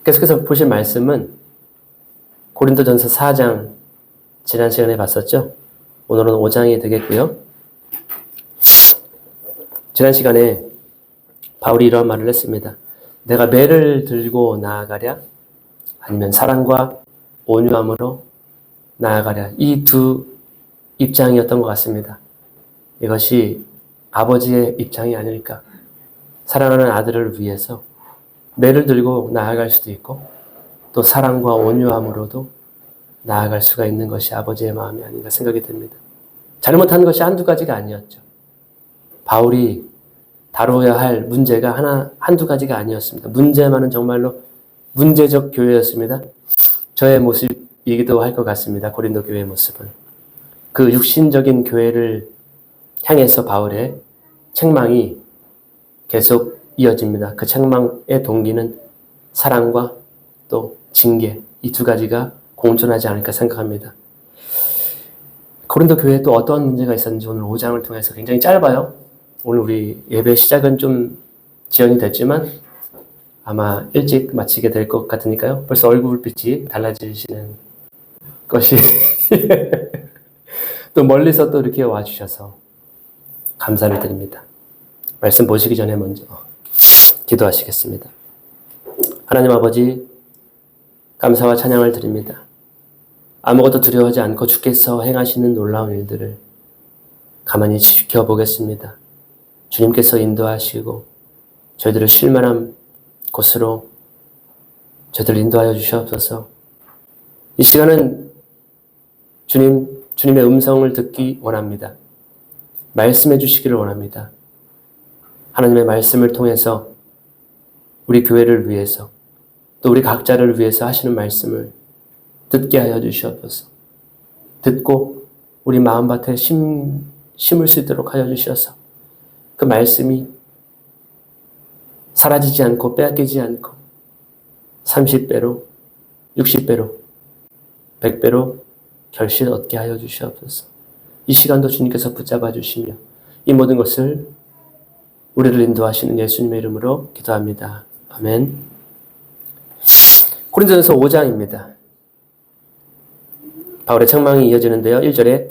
계속해서 보실 말씀은 고린도전서 4장 지난 시간에 봤었죠. 오늘은 5장이 되겠고요. 지난 시간에 바울이 이런 말을 했습니다. 내가 매를 들고 나아가랴 아니면 사랑과 온유함으로 나아가랴. 이 두 입장이었던 것 같습니다. 이것이 아버지의 입장이 아닐까. 사랑하는 아들을 위해서 매를 들고 나아갈 수도 있고 또 사랑과 온유함으로도 나아갈 수가 있는 것이 아버지의 마음이 아닌가 생각이 듭니다. 잘못한 것이 한두 가지가 아니었죠. 바울이 다뤄야 할 문제가 한두 가지가 아니었습니다. 문제만은 정말로 문제적 교회였습니다. 저의 모습이기도 할 것 같습니다. 고린도 교회의 모습은. 그 육신적인 교회를 향해서 바울의 책망이 계속 이어집니다. 그 책망의 동기는 사랑과 또 징계, 이 두 가지가 공존하지 않을까 생각합니다. 고린도 교회에 또 어떤 문제가 있었는지 오늘 5장을 통해서 굉장히 짧아요. 오늘 우리 예배 시작은 좀 지연이 됐지만 아마 일찍 마치게 될 것 같으니까요. 벌써 얼굴빛이 달라지시는 것이 또 멀리서 또 이렇게 와주셔서 감사를 드립니다. 말씀 보시기 전에 먼저 기도하시겠습니다. 하나님 아버지, 감사와 찬양을 드립니다. 아무것도 두려워하지 않고 주께서 행하시는 놀라운 일들을 가만히 지켜보겠습니다. 주님께서 인도하시고 저희들을 쉴만한 곳으로 저희들을 인도하여 주시옵소서. 이 시간은 주님의 음성을 듣기 원합니다. 말씀해 주시기를 원합니다. 하나님의 말씀을 통해서 우리 교회를 위해서 또 우리 각자를 위해서 하시는 말씀을 듣게 하여 주시옵소서. 듣고 우리 마음밭에 심을 수 있도록 하여 주셔서 그 말씀이 사라지지 않고 빼앗기지 않고 30배로 60배로 100배로 결실 얻게 하여 주시옵소서. 이 시간도 주님께서 붙잡아 주시며 이 모든 것을 우리를 인도하시는 예수님의 이름으로 기도합니다. 아멘. 고린도전서 5장입니다. 바울의 책망이 이어지는데요. 1절에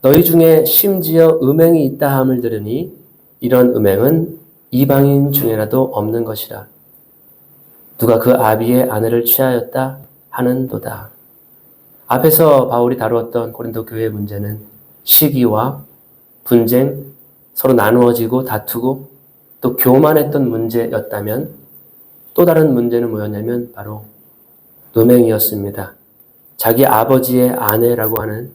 너희 중에 심지어 음행이 있다 함을 들으니 이런 음행은 이방인 중에라도 없는 것이라. 누가 그 아비의 아내를 취하였다 하는도다. 앞에서 바울이 다루었던 고린도 교회의 문제는 시기와 분쟁, 서로 나누어지고 다투고 또 교만했던 문제였다면 또 다른 문제는 뭐였냐면 바로 음행이었습니다. 자기 아버지의 아내라고 하는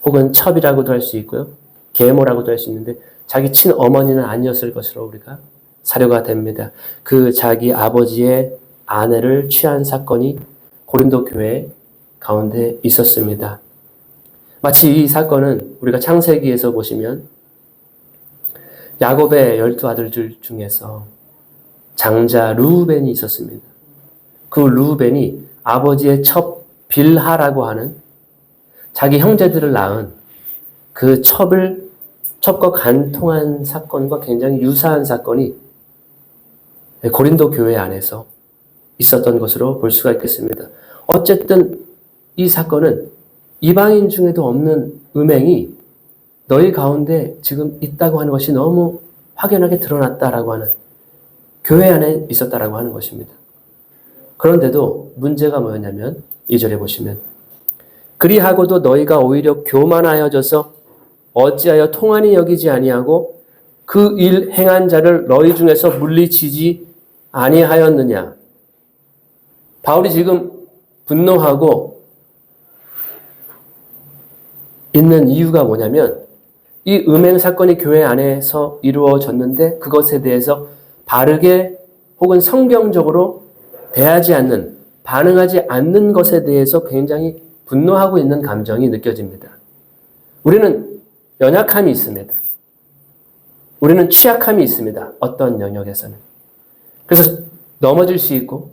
혹은 첩이라고도 할 수 있고요. 계모라고도 할 수 있는데 자기 친어머니는 아니었을 것으로 우리가 사료가 됩니다. 그 자기 아버지의 아내를 취한 사건이 고린도 교회 가운데 있었습니다. 마치 이 사건은 우리가 창세기에서 보시면 야곱의 12아들들 중에서 장자 르우벤이 있었습니다. 그 르우벤이 아버지의 첩 빌하라고 하는 자기 형제들을 낳은 그 첩과 간통한 사건과 굉장히 유사한 사건이 고린도 교회 안에서 있었던 것으로 볼 수가 있겠습니다. 어쨌든 이 사건은 이방인 중에도 없는 음행이 너희 가운데 지금 있다고 하는 것이 너무 확연하게 드러났다라고 하는 교회 안에 있었다라고 하는 것입니다. 그런데도 문제가 뭐였냐면 2절에 보시면 그리하고도 너희가 오히려 교만하여져서 어찌하여 통한이 여기지 아니하고 그 일 행한 자를 너희 중에서 물리치지 아니하였느냐. 바울이 지금 분노하고 있는 이유가 뭐냐면 이 음행 사건이 교회 안에서 이루어졌는데 그것에 대해서 바르게 혹은 성경적으로 대하지 않는, 반응하지 않는 것에 대해서 굉장히 분노하고 있는 감정이 느껴집니다. 우리는 연약함이 있습니다. 우리는 취약함이 있습니다. 어떤 영역에서는. 그래서 넘어질 수 있고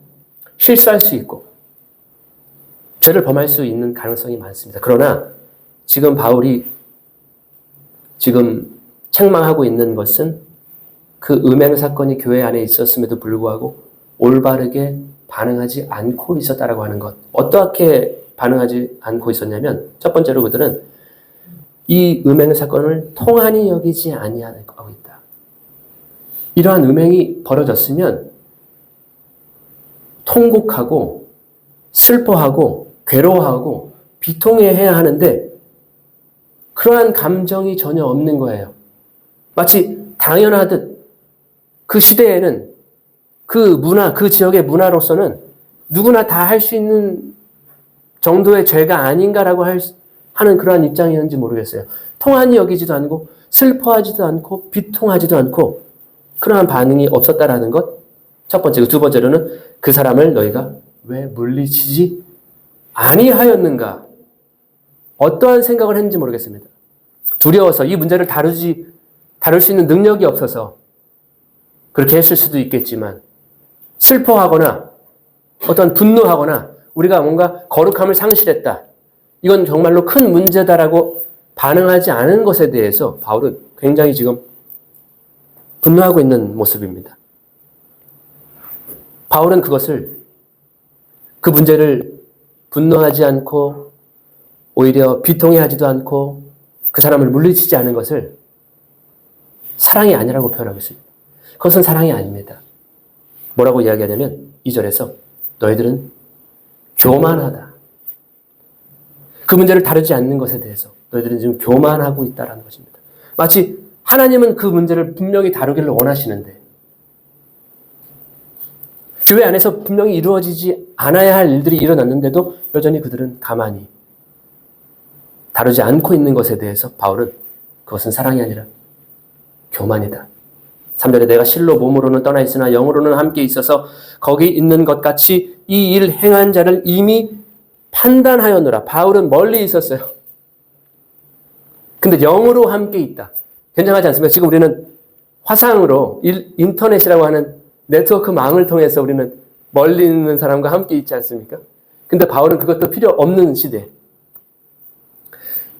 실수할 수 있고 죄를 범할 수 있는 가능성이 많습니다. 그러나 지금 바울이 지금 책망하고 있는 것은 그 음행 사건이 교회 안에 있었음에도 불구하고 올바르게 반응하지 않고 있었다라고 하는 것. 어떻게 반응하지 않고 있었냐면 첫 번째로 그들은 이 음행 사건을 통한이 여기지 아니하고 있다. 이러한 음행이 벌어졌으면 통곡하고 슬퍼하고 괴로워하고 비통해해야 하는데 그러한 감정이 전혀 없는 거예요. 마치 당연하듯 그 시대에는 그 문화, 그 지역의 문화로서는 누구나 다 할 수 있는 정도의 죄가 아닌가라고 하는 그러한 입장이었는지 모르겠어요. 통한이 여기지도 않고 슬퍼하지도 않고 비통하지도 않고 그러한 반응이 없었다라는 것. 첫 번째고 두 번째로는 그 사람을 너희가 왜 물리치지 아니하였는가? 어떠한 생각을 했는지 모르겠습니다. 두려워서 이 문제를 다룰 수 있는 능력이 없어서 그렇게 했을 수도 있겠지만 슬퍼하거나 어떤 분노하거나 우리가 뭔가 거룩함을 상실했다. 이건 정말로 큰 문제다라고 반응하지 않은 것에 대해서 바울은 굉장히 지금 분노하고 있는 모습입니다. 바울은 그 문제를 분노하지 않고 오히려 비통해하지도 않고 그 사람을 물리치지 않은 것을 사랑이 아니라고 표현하고 있습니다. 그것은 사랑이 아닙니다. 뭐라고 이야기하냐면 2절에서 너희들은 교만하다. 그 문제를 다루지 않는 것에 대해서 너희들은 지금 교만하고 있다는 것입니다. 마치 하나님은 그 문제를 분명히 다루기를 원하시는데 교회 안에서 분명히 이루어지지 않아야 할 일들이 일어났는데도 여전히 그들은 가만히 다루지 않고 있는 것에 대해서 바울은 그것은 사랑이 아니라 교만이다. 3절에 내가 실로 몸으로는 떠나 있으나 영으로는 함께 있어서 거기 있는 것 같이 이 일 행한 자를 이미 판단하였노라. 바울은 멀리 있었어요. 근데 영으로 함께 있다. 굉장하지 않습니까? 지금 우리는 화상으로 인터넷이라고 하는 네트워크 망을 통해서 우리는 멀리 있는 사람과 함께 있지 않습니까? 근데 바울은 그것도 필요 없는 시대.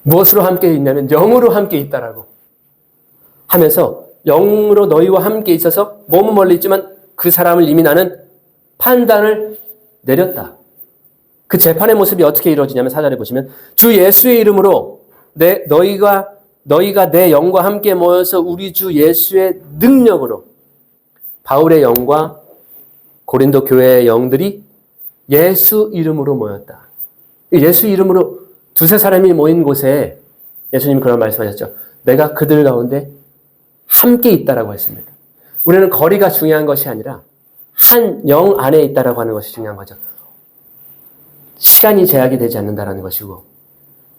무엇으로 함께 있냐면 영으로 함께 있다라고 하면서 영으로 너희와 함께 있어서 몸은 멀리 있지만 그 사람을 이미 나는 판단을 내렸다. 그 재판의 모습이 어떻게 이루어지냐면 4절에 보시면 주 예수의 이름으로 너희가 내 영과 함께 모여서 우리 주 예수의 능력으로 바울의 영과 고린도 교회의 영들이 예수 이름으로 모였다. 예수 이름으로 두세 사람이 모인 곳에 예수님 그런 말씀하셨죠. 내가 그들 가운데 함께 있다라고 했습니다. 우리는 거리가 중요한 것이 아니라 한 영 안에 있다라고 하는 것이 중요한 거죠. 시간이 제약이 되지 않는다라는 것이고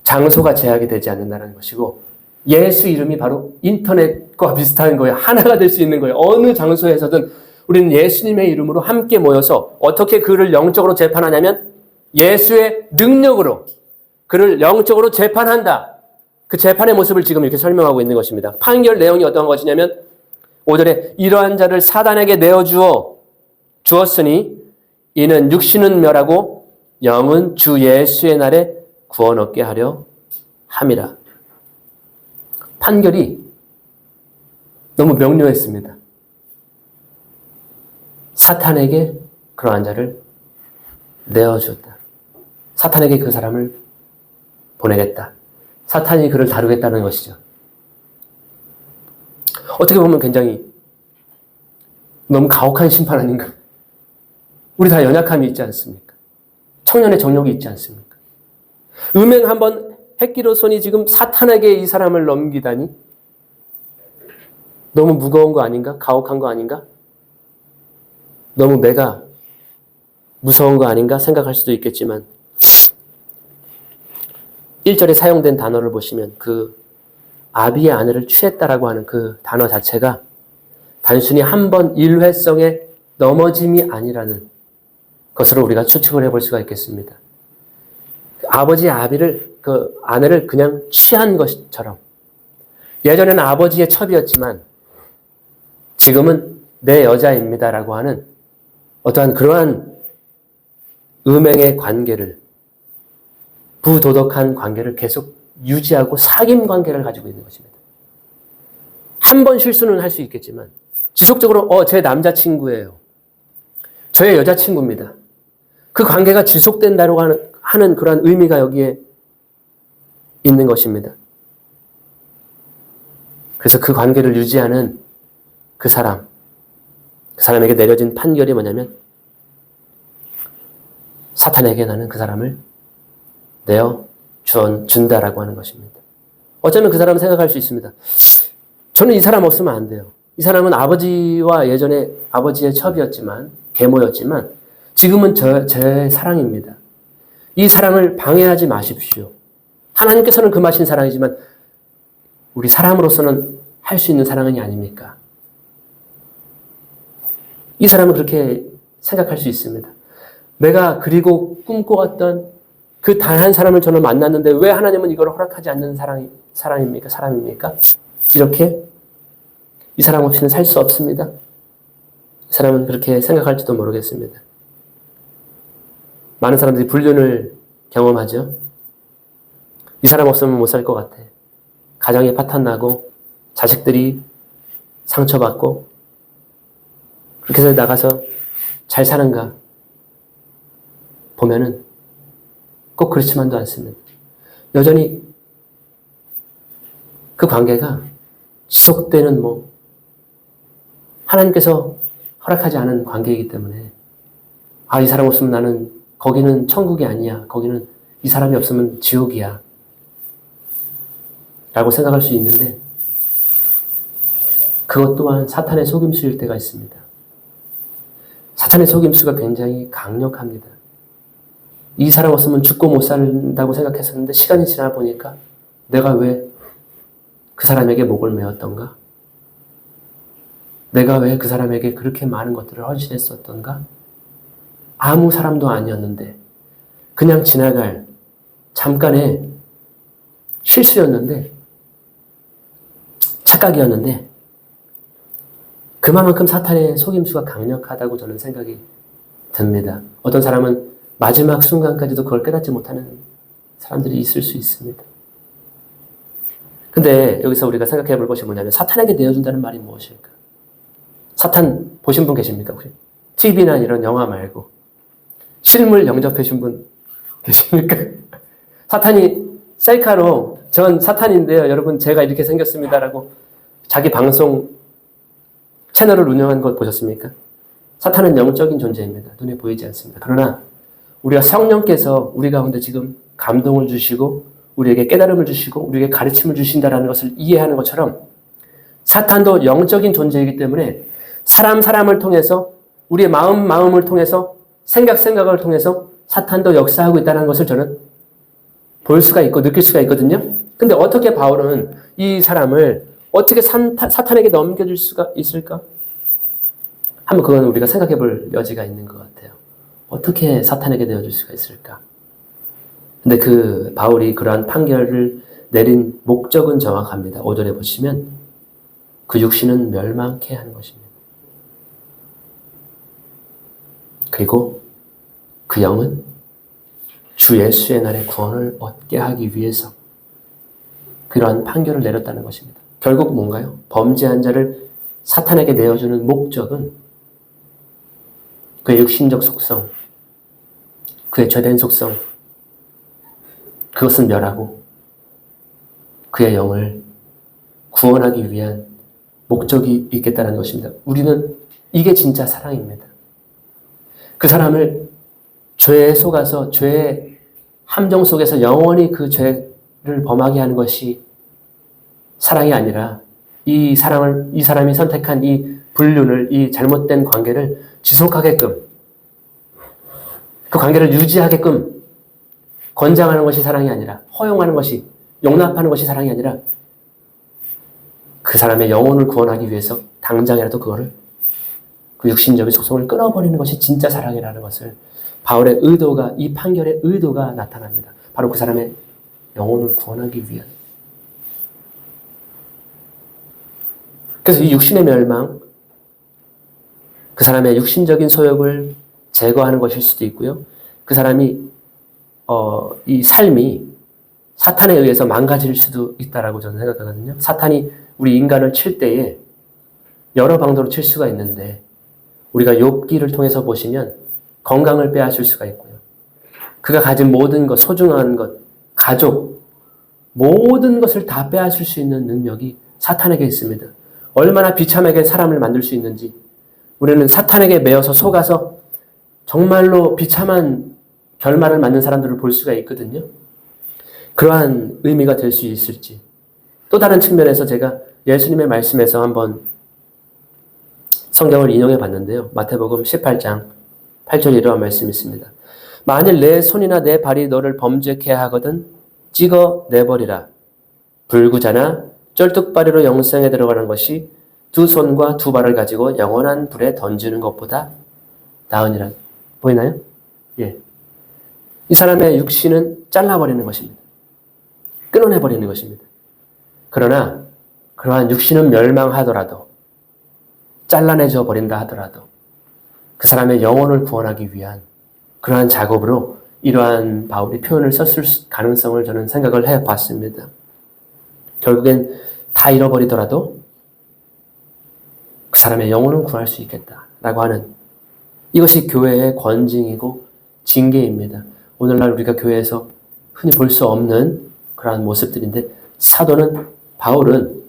장소가 제약이 되지 않는다라는 것이고 예수 이름이 바로 인터넷과 비슷한 거예요. 하나가 될 수 있는 거예요. 어느 장소에서든 우리는 예수님의 이름으로 함께 모여서 어떻게 그를 영적으로 재판하냐면 예수의 능력으로 그를 영적으로 재판한다. 그 재판의 모습을 지금 이렇게 설명하고 있는 것입니다. 판결 내용이 어떤 것이냐면 5절에 이러한 자를 사단에게 주었으니 이는 육신은 멸하고 영은 주 예수의 날에 구원 얻게 하려 함이라. 판결이 너무 명료했습니다. 사탄에게 그러한 자를 내어주었다. 사탄에게 그 사람을 보내겠다. 사탄이 그를 다루겠다는 것이죠. 어떻게 보면 굉장히 너무 가혹한 심판 아닌가? 우리 다 연약함이 있지 않습니까? 청년의 정욕이 있지 않습니까? 음행 한번 했기로서니 지금 사탄에게 이 사람을 넘기다니 너무 무거운 거 아닌가? 가혹한 거 아닌가? 너무 내가 무서운 거 아닌가 생각할 수도 있겠지만 1절에 사용된 단어를 보시면 그 아비의 아내를 취했다라고 하는 그 단어 자체가 단순히 한 번 일회성의 넘어짐이 아니라는 것으로 우리가 추측을 해볼 수가 있겠습니다. 아버지의 그 아내를 그냥 취한 것처럼 예전에는 아버지의 첩이었지만 지금은 내 여자입니다라고 하는 어떠한 그러한 음행의 관계를 부도덕한 관계를 계속 유지하고 사귐 관계를 가지고 있는 것입니다. 한 번 실수는 할 수 있겠지만 지속적으로 제 남자친구예요. 저의 여자친구입니다. 그 관계가 지속된다고 하는 그러한 의미가 여기에 있는 것입니다. 그래서 그 관계를 유지하는 그 사람에게 내려진 판결이 뭐냐면 사탄에게 나는 그 사람을 내어 준다라고 하는 것입니다. 어쩌면 그 사람은 생각할 수 있습니다. 저는 이 사람 없으면 안 돼요. 이 사람은 아버지와 예전에 아버지의 첩이었지만, 계모였지만, 지금은 제 사랑입니다. 이 사랑을 방해하지 마십시오. 하나님께서는 금하신 사랑이지만, 우리 사람으로서는 할 수 있는 사랑이 아닙니까? 이 사람은 그렇게 생각할 수 있습니다. 내가 그리고 꿈꿔왔던 그 단 한 사람을 저는 만났는데 왜 하나님은 이걸 허락하지 않는 사람입니까? 이렇게 이 사람 없이는 살 수 없습니다. 이 사람은 그렇게 생각할지도 모르겠습니다. 많은 사람들이 불륜을 경험하죠. 이 사람 없으면 못 살 것 같아. 가정이 파탄나고 자식들이 상처받고 그렇게 해서 나가서 잘 사는가 보면은 꼭 그렇지만도 않습니다. 여전히 그 관계가 지속되는 하나님께서 허락하지 않은 관계이기 때문에 이 사람 없으면 나는 거기는 천국이 아니야. 거기는 이 사람이 없으면 지옥이야. 라고 생각할 수 있는데 그것 또한 사탄의 속임수일 때가 있습니다. 사탄의 속임수가 굉장히 강력합니다. 이 사람 없으면 죽고 못 산다고 생각했었는데 시간이 지나 보니까 내가 왜 그 사람에게 목을 메었던가? 내가 왜 그 사람에게 그렇게 많은 것들을 헌신했었던가? 아무 사람도 아니었는데 그냥 지나갈 잠깐의 실수였는데 착각이었는데 그만큼 사탄의 속임수가 강력하다고 저는 생각이 듭니다. 어떤 사람은 마지막 순간까지도 그걸 깨닫지 못하는 사람들이 있을 수 있습니다. 근데 여기서 우리가 생각해 볼 것이 뭐냐면 사탄에게 내어준다는 말이 무엇일까? 사탄 보신 분 계십니까? 혹시? TV나 이런 영화 말고 실물 영접하신 분 계십니까? 사탄이 셀카로 전 사탄인데요. 여러분 제가 이렇게 생겼습니다라고 자기 방송 채널을 운영한 것 보셨습니까? 사탄은 영적인 존재입니다. 눈에 보이지 않습니다. 그러나 우리가 성령께서 우리 가운데 지금 감동을 주시고 우리에게 깨달음을 주시고 우리에게 가르침을 주신다는 것을 이해하는 것처럼 사탄도 영적인 존재이기 때문에 사람을 통해서 우리의 마음을 통해서 생각을 통해서 사탄도 역사하고 있다는 것을 저는 볼 수가 있고 느낄 수가 있거든요. 근데 어떻게 바울은 이 사람을 어떻게 사탄에게 넘겨줄 수가 있을까? 한번 그건 우리가 생각해 볼 여지가 있는 것 같아요. 어떻게 사탄에게 내어줄 수가 있을까? 근데 그 바울이 그러한 판결을 내린 목적은 정확합니다. 5절에 보시면 그 육신은 멸망케 하는 것입니다. 그리고 그 영은 주 예수의 날에 구원을 얻게 하기 위해서 그러한 판결을 내렸다는 것입니다. 결국 뭔가요? 범죄한 자를 사탄에게 내어주는 목적은 그의 육신적 속성, 그의 죄된 속성, 그것은 멸하고 그의 영을 구원하기 위한 목적이 있겠다는 것입니다. 우리는 이게 진짜 사랑입니다. 그 사람을 죄에 속아서 죄의 함정 속에서 영원히 그 죄를 범하게 하는 것이 사랑이 아니라 이 사람이 선택한 이 불륜을, 이 잘못된 관계를 지속하게끔 그 관계를 유지하게끔 권장하는 것이 사랑이 아니라 허용하는 것이, 용납하는 것이 사랑이 아니라 그 사람의 영혼을 구원하기 위해서 당장이라도 그거를 그 육신적인 속성을 끊어버리는 것이 진짜 사랑이라는 것을 바울의 의도가, 이 판결의 의도가 나타납니다. 바로 그 사람의 영혼을 구원하기 위한. 그래서 이 육신의 멸망, 그 사람의 육신적인 소욕을 제거하는 것일 수도 있고요. 그 사람이 이 삶이 사탄에 의해서 망가질 수도 있다라고 저는 생각하거든요. 사탄이 우리 인간을 칠 때에 여러 방도로 칠 수가 있는데 우리가 욥기를 통해서 보시면 건강을 빼앗을 수가 있고요. 그가 가진 모든 것, 소중한 것, 가족, 모든 것을 다 빼앗을 수 있는 능력이 사탄에게 있습니다. 얼마나 비참하게 사람을 만들 수 있는지 우리는 사탄에게 매여서 속아서 정말로 비참한 결말을 맞는 사람들을 볼 수가 있거든요. 그러한 의미가 될 수 있을지. 또 다른 측면에서 제가 예수님의 말씀에서 한번 성경을 인용해 봤는데요. 마태복음 18장 8절에 이러한 말씀이 있습니다. 만일 내 손이나 내 발이 너를 범죄케 하거든 찍어 내버리라. 불구자나 쩔뚝발이로 영생에 들어가는 것이 두 손과 두 발을 가지고 영원한 불에 던지는 것보다 나으니라. 보이나요? 예. 이 사람의 육신은 잘라버리는 것입니다. 끊어내버리는 것입니다. 그러나 그러한 육신은 멸망하더라도 잘라내져 버린다 하더라도 그 사람의 영혼을 구원하기 위한 그러한 작업으로 이러한 바울이 표현을 썼을 가능성을 저는 생각을 해봤습니다. 결국엔 다 잃어버리더라도 그 사람의 영혼은 구할 수 있겠다라고 하는 이것이 교회의 권징이고 징계입니다. 오늘날 우리가 교회에서 흔히 볼 수 없는 그러한 모습들인데 사도는 바울은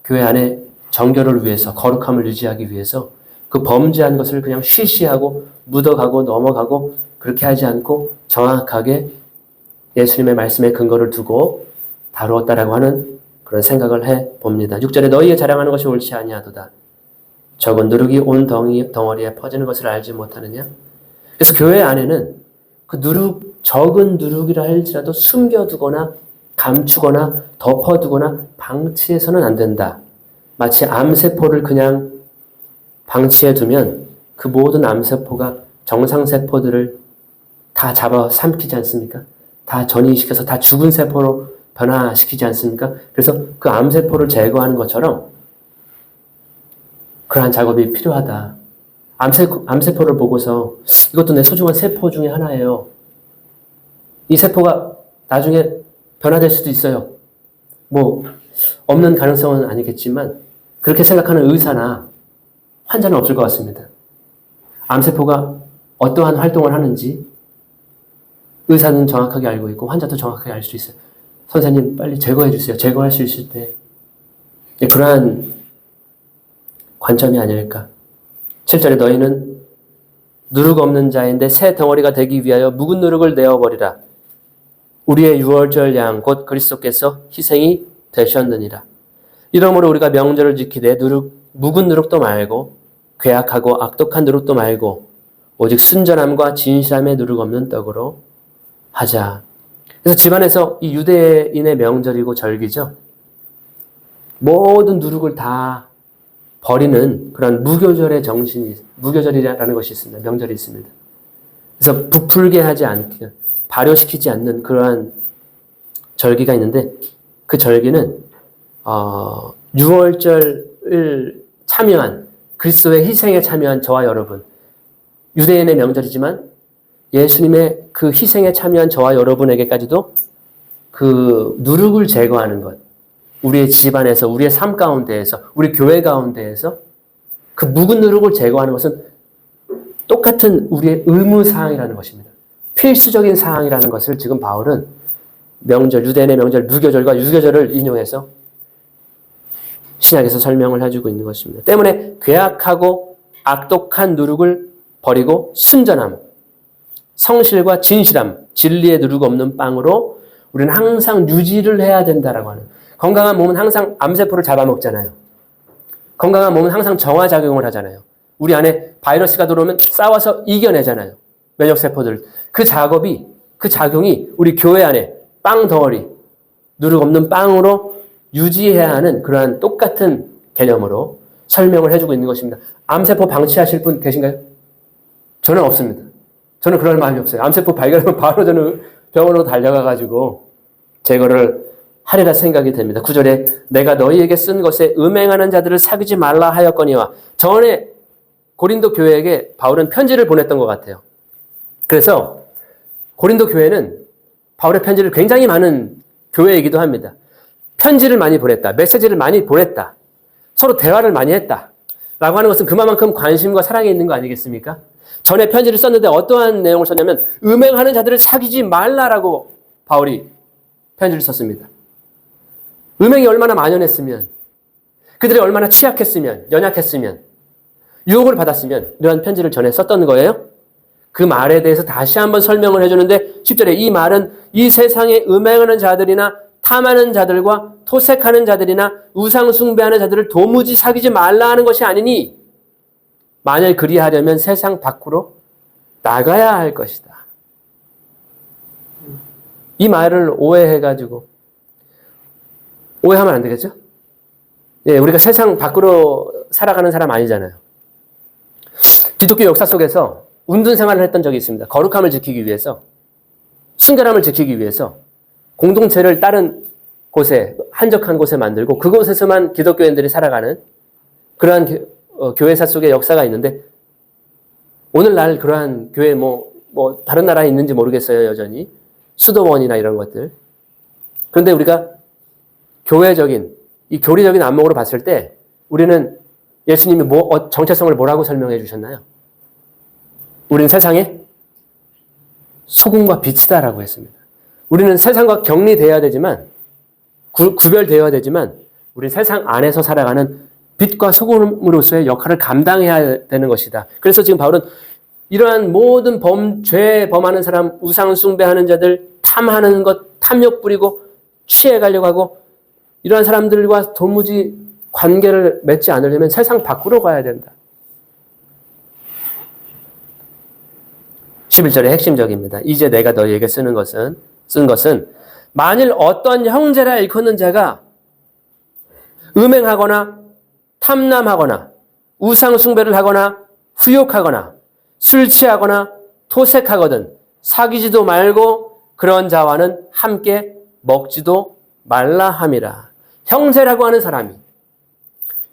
교회 안에 정결을 위해서 거룩함을 유지하기 위해서 그 범죄한 것을 그냥 쉬쉬하고 묻어가고 넘어가고 그렇게 하지 않고 정확하게 예수님의 말씀에 근거를 두고 다루었다라고 하는 그런 생각을 해봅니다. 6절에 너희의 자랑하는 것이 옳지 아니하도다. 적은 누룩이 온 덩어리에 퍼지는 것을 알지 못하느냐? 그래서 교회 안에는 그 누룩, 적은 누룩이라 할지라도 숨겨두거나 감추거나 덮어두거나 방치해서는 안 된다. 마치 암세포를 그냥 방치해두면 그 모든 암세포가 정상세포들을 다 잡아 삼키지 않습니까? 다 전이시켜서 다 죽은 세포로 변화시키지 않습니까? 그래서 그 암세포를 제거하는 것처럼 그러한 작업이 필요하다. 암세포를 보고서 이것도 내 소중한 세포 중에 하나예요. 이 세포가 나중에 변화될 수도 있어요. 뭐 없는 가능성은 아니겠지만 그렇게 생각하는 의사나 환자는 없을 것 같습니다. 암세포가 어떠한 활동을 하는지 의사는 정확하게 알고 있고 환자도 정확하게 알 수 있어요. 선생님 빨리 제거해 주세요. 제거할 수 있을 때 그러한 관점이 아닐까. 7절에 너희는 누룩 없는 자인데 새 덩어리가 되기 위하여 묵은 누룩을 내어버리라. 우리의 유월절 양 곧 그리스도께서 희생이 되셨느니라. 이러므로 우리가 명절을 지키되 묵은 누룩도 말고 괴악하고 악독한 누룩도 말고 오직 순전함과 진실함의 누룩 없는 떡으로 하자. 그래서 집안에서 이 유대인의 명절이고 절기죠. 모든 누룩을 다 버리는 그런 무교절의 정신이, 무교절이라는 것이 있습니다. 명절이 있습니다. 그래서 부풀게 하지 않게, 발효시키지 않는 그러한 절기가 있는데 그 절기는 유월절을 참여한 그리스도의 희생에 참여한 저와 여러분, 유대인의 명절이지만 예수님의 그 희생에 참여한 저와 여러분에게까지도 그 누룩을 제거하는 것, 우리의 집안에서, 우리의 삶 가운데에서, 우리 교회 가운데에서 그 묵은 누룩을 제거하는 것은 똑같은 우리의 의무사항이라는 것입니다. 필수적인 사항이라는 것을 지금 바울은 명절, 유대인의 명절, 무교절과 유교절을 인용해서 신약에서 설명을 해주고 있는 것입니다. 때문에 괴악하고 악독한 누룩을 버리고 순전함, 성실과 진실함, 진리의 누룩 없는 빵으로 우리는 항상 유지를 해야 된다라고 하는. 건강한 몸은 항상 암세포를 잡아먹잖아요. 건강한 몸은 항상 정화작용을 하잖아요. 우리 안에 바이러스가 들어오면 싸워서 이겨내잖아요. 면역세포들. 그 작업이, 그 작용이 우리 교회 안에 빵 덩어리, 누룩 없는 빵으로 유지해야 하는 그러한 똑같은 개념으로 설명을 해주고 있는 것입니다. 암세포 방치하실 분 계신가요? 저는 없습니다. 저는 그럴 마음이 없어요. 암세포 발견하면 바로 저는 병원으로 달려가가지고 제거를 하리라 생각이 됩니다. 9절에 내가 너희에게 쓴 것에 음행하는 자들을 사귀지 말라 하였거니와. 전에 고린도 교회에게 바울은 편지를 보냈던 것 같아요. 그래서 고린도 교회는 바울의 편지를 굉장히 많은 교회이기도 합니다. 편지를 많이 보냈다. 메시지를 많이 보냈다. 서로 대화를 많이 했다. 라고 하는 것은 그만큼 관심과 사랑이 있는 거 아니겠습니까? 전에 편지를 썼는데 어떠한 내용을 썼냐면 음행하는 자들을 사귀지 말라라고 바울이 편지를 썼습니다. 음행이 얼마나 만연했으면, 그들이 얼마나 취약했으면, 연약했으면, 유혹을 받았으면 이러한 편지를 전에 썼던 거예요. 그 말에 대해서 다시 한번 설명을 해주는데 10절에 이 말은 이 세상에 음행하는 자들이나 탐하는 자들과 토색하는 자들이나 우상 숭배하는 자들을 도무지 사귀지 말라 하는 것이 아니니 만일 그리하려면 세상 밖으로 나가야 할 것이다. 이 말을 오해해가지고 오해하면 안 되겠죠? 예, 우리가 세상 밖으로 살아가는 사람 아니잖아요. 기독교 역사 속에서 운동 생활을 했던 적이 있습니다. 거룩함을 지키기 위해서, 순결함을 지키기 위해서 공동체를 다른 곳에, 한적한 곳에 만들고 그곳에서만 기독교인들이 살아가는 그러한 교회사 속의 역사가 있는데 오늘날 그러한 교회 다른 나라에 있는지 모르겠어요. 여전히 수도원이나 이런 것들. 그런데 우리가 교회적인 이 교리적인 안목으로 봤을 때 우리는 예수님이 정체성을 뭐라고 설명해 주셨나요? 우리는 세상의 소금과 빛이다라고 했습니다. 우리는 세상과 격리되어야 되지만 구별되어야 되지만 우리는 세상 안에서 살아가는 빛과 소금으로서의 역할을 감당해야 되는 것이다. 그래서 지금 바울은 이러한 모든 죄 범하는 사람, 우상 숭배하는 자들, 탐하는 것, 탐욕 부리고 취해가려고 하고 이러한 사람들과 도무지 관계를 맺지 않으려면 세상 밖으로 가야 된다. 11절의 핵심적입니다. 이제 내가 너희에게 쓴 것은 만일 어떤 형제라 일컫는 자가 음행하거나 탐남하거나 우상 숭배를 하거나 후욕하거나 술 취하거나 토색하거든 사귀지도 말고 그런 자와는 함께 먹지도 말라 함이라. 형제라고 하는 사람이,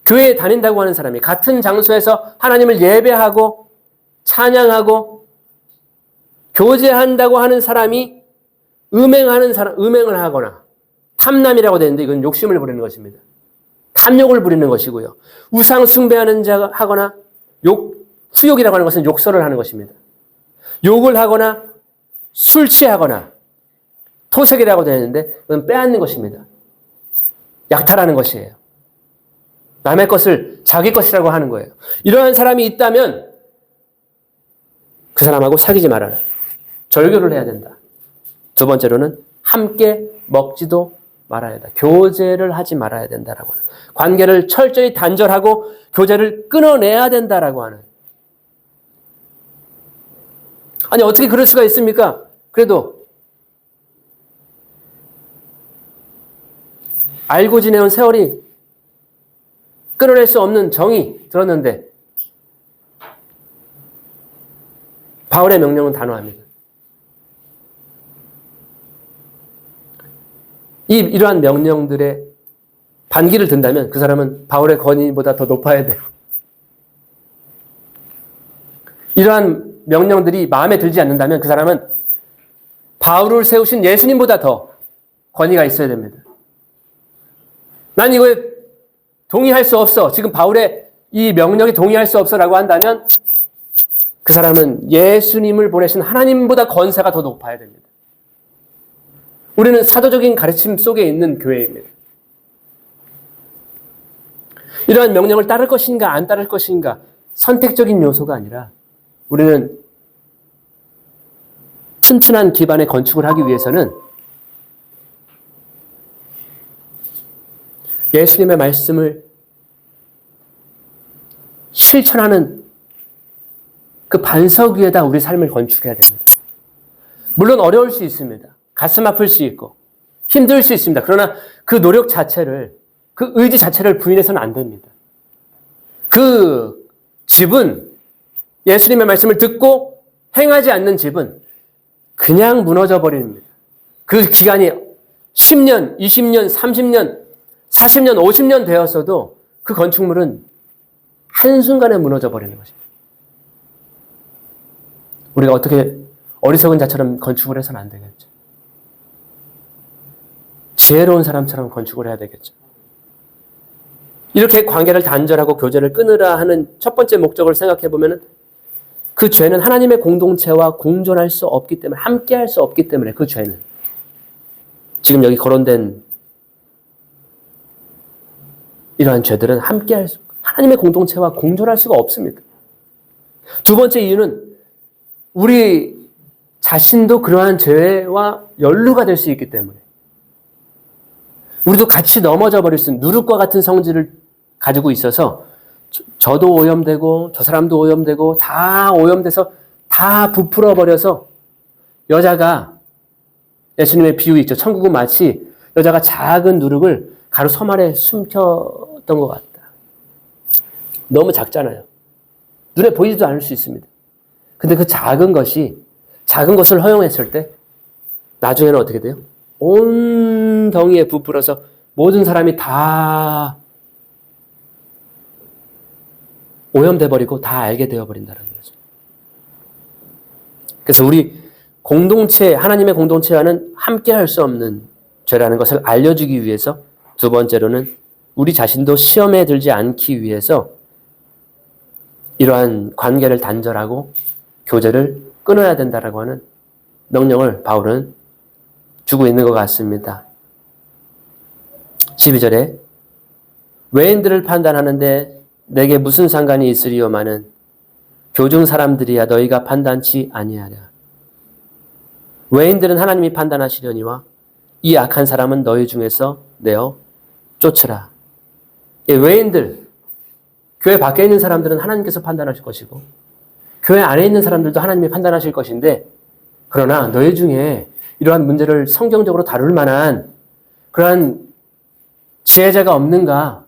교회에 다닌다고 하는 사람이, 같은 장소에서 하나님을 예배하고 찬양하고 교제한다고 하는 사람이 음행을 하거나 탐남이라고 되는데 이건 욕심을 부리는 것입니다. 탐욕을 부리는 것이고요. 우상 숭배하는 자가 하거나 후욕이라고 하는 것은 욕설을 하는 것입니다. 욕을 하거나 술 취하거나 토색이라고 되는데 그건 빼앗는 것입니다. 약탈하는 것이에요. 남의 것을 자기 것이라고 하는 거예요. 이러한 사람이 있다면 그 사람하고 사귀지 말아라. 절교를 해야 된다. 두 번째로는 함께 먹지도 말아야 된다. 교제를 하지 말아야 된다라고 하는. 관계를 철저히 단절하고 교제를 끊어내야 된다라고 하는. 아니 어떻게 그럴 수가 있습니까? 그래도 알고 지내온 세월이 끊어낼 수 없는 정이 들었는데 바울의 명령은 단호합니다. 이러한 명령들의 반기를 든다면 그 사람은 바울의 권위보다 더 높아야 돼요. 이러한 명령들이 마음에 들지 않는다면 그 사람은 바울을 세우신 예수님보다 더 권위가 있어야 됩니다. 난 이거에 동의할 수 없어. 지금 바울의 이 명령에 동의할 수 없어 라고 한다면 그 사람은 예수님을 보내신 하나님보다 권세가 더 높아야 됩니다. 우리는 사도적인 가르침 속에 있는 교회입니다. 이러한 명령을 따를 것인가 안 따를 것인가 선택적인 요소가 아니라 우리는 튼튼한 기반의 건축을 하기 위해서는 예수님의 말씀을 실천하는 그 반석 위에다 우리 삶을 건축해야 됩니다. 물론 어려울 수 있습니다. 가슴 아플 수 있고 힘들 수 있습니다. 그러나 그 노력 자체를, 그 의지 자체를 부인해서는 안 됩니다. 그 집은 예수님의 말씀을 듣고 행하지 않는 집은 그냥 무너져 버립니다. 그 기간이 10년, 20년, 30년, 40년, 50년 되었어도 그 건축물은 한순간에 무너져 버리는 것입니다. 우리가 어떻게 어리석은 자처럼 건축을 해서는 안 되겠죠. 지혜로운 사람처럼 건축을 해야 되겠죠. 이렇게 관계를 단절하고 교제를 끊으라 하는 첫 번째 목적을 생각해 보면 그 죄는 하나님의 공동체와 공존할 수 없기 때문에, 함께 할 수 없기 때문에, 그 죄는 지금 여기 거론된 이러한 죄들은 함께 할 수, 하나님의 공동체와 공존할 수가 없습니다. 두 번째 이유는 우리 자신도 그러한 죄와 연루가 될 수 있기 때문에, 우리도 같이 넘어져 버릴 수 있는 누룩과 같은 성질을 가지고 있어서 저도 오염되고 저 사람도 오염되고 다 오염돼서 다 부풀어 버려서 여자가, 예수님의 비유 있죠. 천국은 마치 여자가 작은 누룩을 가루 섬 아래 숨겼던 것 같다. 너무 작잖아요. 눈에 보이지도 않을 수 있습니다. 근데 그 작은 것을 허용했을 때 나중에는 어떻게 돼요? 온 덩이에 부풀어서 모든 사람이 다 오염돼 버리고 다 알게 되어 버린다는 거죠. 그래서 우리 공동체, 하나님의 공동체와는 함께 할 수 없는 죄라는 것을 알려주기 위해서, 두 번째로는 우리 자신도 시험에 들지 않기 위해서 이러한 관계를 단절하고 교제를 끊어야 된다라고 하는 명령을 바울은 주고 있는 것 같습니다. 12절에 외인들을 판단하는데 내게 무슨 상관이 있으리요마는 교중 사람들이야 너희가 판단치 아니하랴. 외인들은 하나님이 판단하시려니와 이 악한 사람은 너희 중에서 내어 쫓으라. 외인들, 교회 밖에 있는 사람들은 하나님께서 판단하실 것이고 교회 안에 있는 사람들도 하나님이 판단하실 것인데, 그러나 너희 중에 이러한 문제를 성경적으로 다룰 만한 그러한 지혜자가 없는가?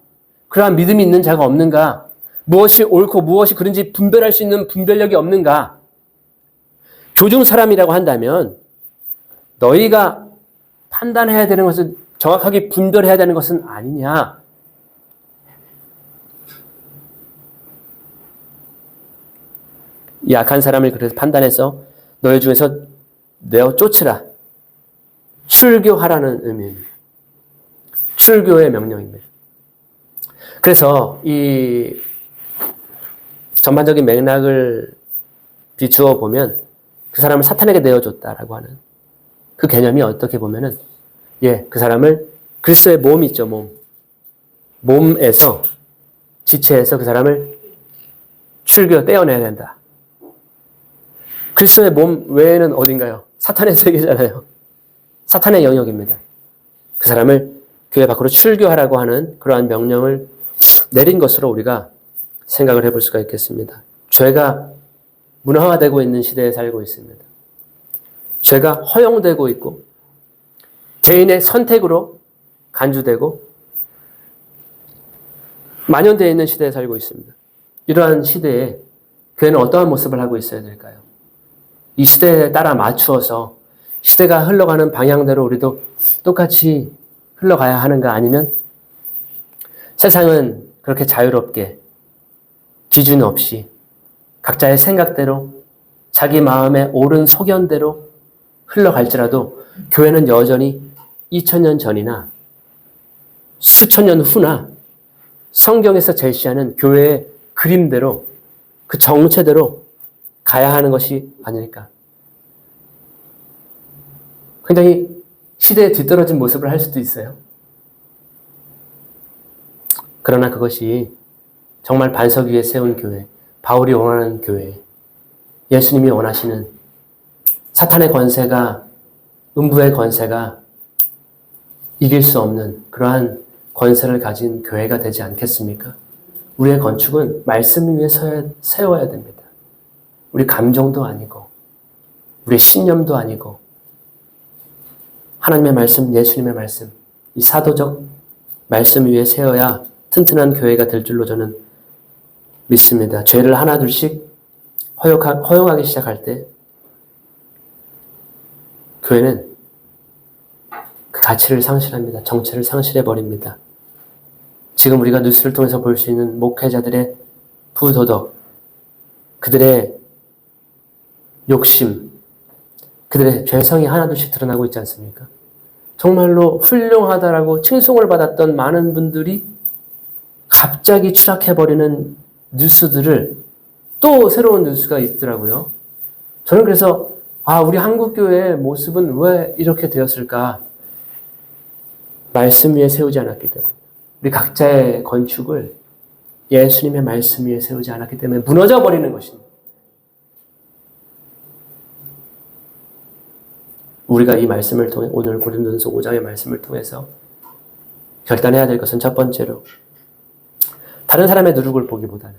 그러한 믿음이 있는 자가 없는가? 무엇이 옳고 무엇이 그른지 분별할 수 있는 분별력이 없는가? 교중 사람이라고 한다면 너희가 판단해야 되는 것은, 정확하게 분별해야 되는 것은 아니냐? 이 악한 사람을 그래서 판단해서 너희 중에서 내어 쫓으라. 출교하라는 의미입니다. 출교의 명령입니다. 그래서 이 전반적인 맥락을 비추어 보면 그 사람을 사탄에게 내어줬다라고 하는 그 개념이 어떻게 보면은, 그 사람을 그리스도의 몸 있죠, 몸. 몸에서, 지체에서 그 사람을 떼어내야 된다. 그리스도의 몸 외에는 어딘가요? 사탄의 세계잖아요. 사탄의 영역입니다. 그 사람을 교회 밖으로 출교하라고 하는 그러한 명령을 내린 것으로 우리가 생각을 해볼 수가 있겠습니다. 죄가 문화화되고 있는 시대에 살고 있습니다. 죄가 허용되고 있고 개인의 선택으로 간주되고 만연되어 있는 시대에 살고 있습니다. 이러한 시대에 교회는 어떠한 모습을 하고 있어야 될까요? 이 시대에 따라 맞추어서 시대가 흘러가는 방향대로 우리도 똑같이 흘러가야 하는가? 아니면 세상은 그렇게 자유롭게 기준 없이 각자의 생각대로 자기 마음의 옳은 소견대로 흘러갈지라도 교회는 여전히 2000년 전이나 수천 년 후나 성경에서 제시하는 교회의 그림대로, 그 정체대로 가야 하는 것이 아닐까. 굉장히 시대에 뒤떨어진 모습을 할 수도 있어요. 그러나 그것이 정말 반석 위에 세운 교회, 바울이 원하는 교회, 예수님이 원하시는 사탄의 권세가, 음부의 권세가 이길 수 없는 그러한 권세를 가진 교회가 되지 않겠습니까? 우리의 건축은 말씀 위에 세워야 됩니다. 우리 감정도 아니고 우리 신념도 아니고 하나님의 말씀, 예수님의 말씀, 이 사도적 말씀 위에 세워야 튼튼한 교회가 될 줄로 저는 믿습니다. 죄를 하나둘씩 허용하기 시작할 때 교회는 그 가치를 상실합니다. 정체를 상실해버립니다. 지금 우리가 뉴스를 통해서 볼 수 있는 목회자들의 부도덕, 그들의 욕심, 그들의 죄성이 하나둘씩 드러나고 있지 않습니까? 정말로 훌륭하다라고 칭송을 받았던 많은 분들이 갑자기 추락해버리는 뉴스들을 또 새로운 뉴스가 있더라고요. 저는 그래서 우리 한국교회의 모습은 왜 이렇게 되었을까? 말씀 위에 세우지 않았기 때문에. 우리 각자의 건축을 예수님의 말씀 위에 세우지 않았기 때문에 무너져 버리는 것입니다. 우리가 이 말씀을 통해 오늘 고린도전서 5장의 말씀을 통해서 결단해야 될 것은 첫 번째로 다른 사람의 누룩을 보기보다는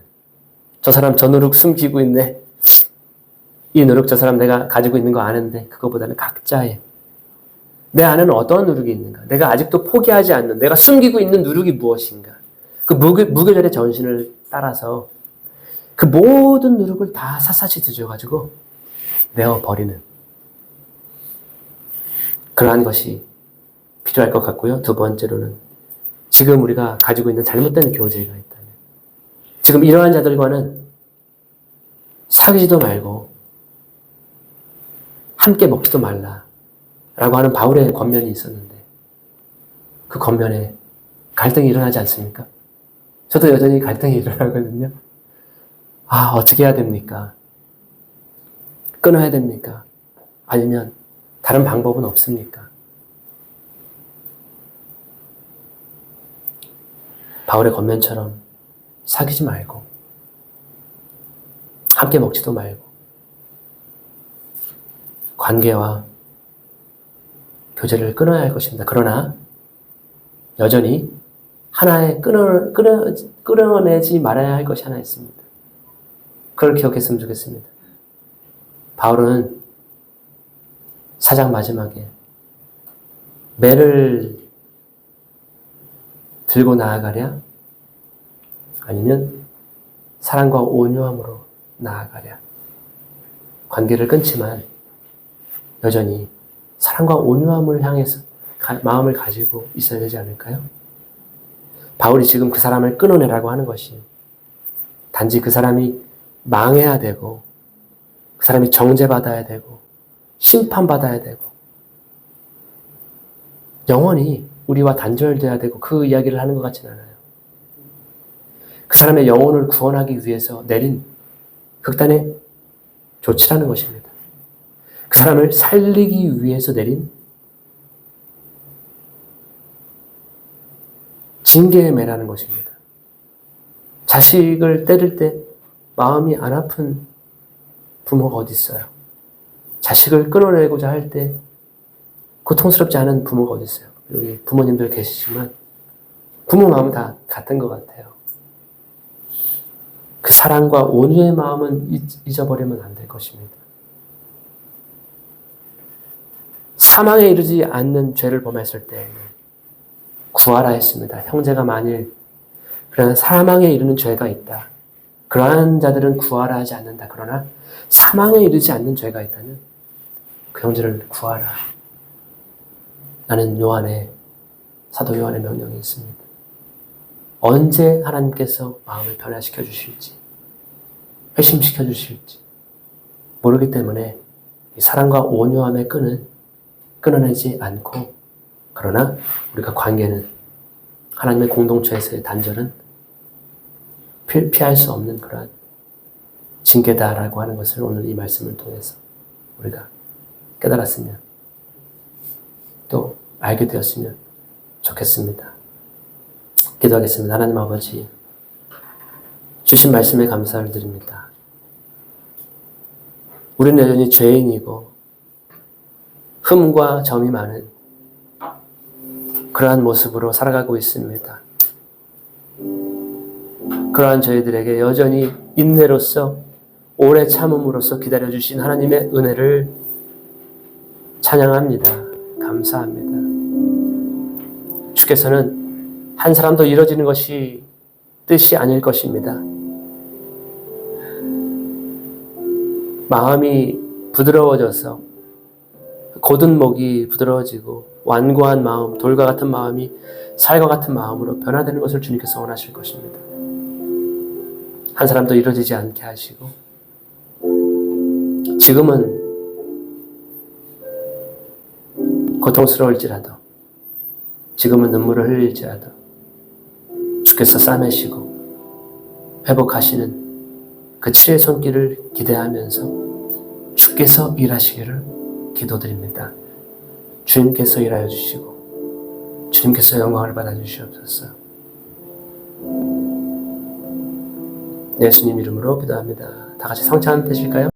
저 사람 저 누룩 숨기고 있네. 이 누룩 저 사람 내가 가지고 있는 거 아는데 그거보다는 각자의 내 안에는 어떤 누룩이 있는가? 내가 아직도 포기하지 않는 내가 숨기고 있는 누룩이 무엇인가? 그 무교절의 전신을 따라서 그 모든 누룩을 다 샅샅이 뒤져가지고 내어버리는 그러한 것이 필요할 것 같고요. 두 번째로는 지금 우리가 가지고 있는 잘못된 교제가 있다면 지금 이러한 자들과는 사귀지도 말고 함께 먹지도 말라 라고 하는 바울의 권면이 있었는데 그 권면에 갈등이 일어나지 않습니까? 저도 여전히 갈등이 일어나거든요. 어떻게 해야 됩니까? 끊어야 됩니까? 아니면 다른 방법은 없습니까? 바울의 권면처럼 사귀지 말고 함께 먹지도 말고 관계와 교제를 끊어야 할 것입니다. 그러나 여전히 하나에 끊어내지 말아야 할 것이 하나 있습니다. 그걸 기억했으면 좋겠습니다. 바울은 4장 마지막에 매를 들고 나아가랴? 아니면 사랑과 온유함으로 나아가랴? 관계를 끊지만 여전히 사랑과 온유함을 향해서 마음을 가지고 있어야 되지 않을까요? 바울이 지금 그 사람을 끊어내라고 하는 것이 단지 그 사람이 망해야 되고 그 사람이 정죄받아야 되고 심판받아야 되고 영원히 우리와 단절돼야 되고 그 이야기를 하는 것 같지는 않아요. 그 사람의 영혼을 구원하기 위해서 내린 극단의 조치라는 것입니다. 그 사람을 살리기 위해서 내린 징계의 매라는 것입니다. 자식을 때릴 때 마음이 안 아픈 부모가 어디 있어요? 자식을 끊어내고자 할 때 고통스럽지 않은 부모가 어디 있어요? 여기 부모님들 계시지만 부모 마음은 다 같은 것 같아요. 그 사랑과 온유의 마음은 잊어버리면 안 될 것입니다. 사망에 이르지 않는 죄를 범했을 때 구하라 했습니다. 형제가 만일 그러나 사망에 이르는 죄가 있다. 그러한 자들은 구하라 하지 않는다. 그러나 사망에 이르지 않는 죄가 있다면 그 형제를 구하라. 라는 사도 요한의 명령이 있습니다. 언제 하나님께서 마음을 변화시켜 주실지, 회심시켜 주실지 모르기 때문에 이 사랑과 온유함의 끈은 끊어내지 않고, 그러나 우리가 관계는 하나님의 공동체에서의 단절은 피할 수 없는 그러한 징계다라고 하는 것을 오늘 이 말씀을 통해서 우리가 깨달았으면 또 알게 되었으면 좋겠습니다. 기도하겠습니다. 하나님 아버지, 주신 말씀에 감사를 드립니다. 우리는 여전히 죄인이고 흠과 점이 많은 그러한 모습으로 살아가고 있습니다. 그러한 저희들에게 여전히 인내로서 오래 참음으로써 기다려주신 하나님의 은혜를 찬양합니다. 감사합니다. 주께서는 한 사람도 이뤄지는 것이 뜻이 아닐 것입니다. 마음이 부드러워져서 곧은 목이 부드러워지고 완고한 마음, 돌과 같은 마음이 살과 같은 마음으로 변화되는 것을 주님께서 원하실 것입니다. 한 사람도 이루어지지 않게 하시고, 지금은 고통스러울지라도, 지금은 눈물을 흘릴지라도 주께서 싸매시고 회복하시는 그 치유의 손길을 기대하면서 주께서 일하시기를 기도드립니다. 주님께서 일하여 주시고 주님께서 영광을 받아주시옵소서. 예수님 이름으로 기도합니다. 다 같이 성찬 되실까요?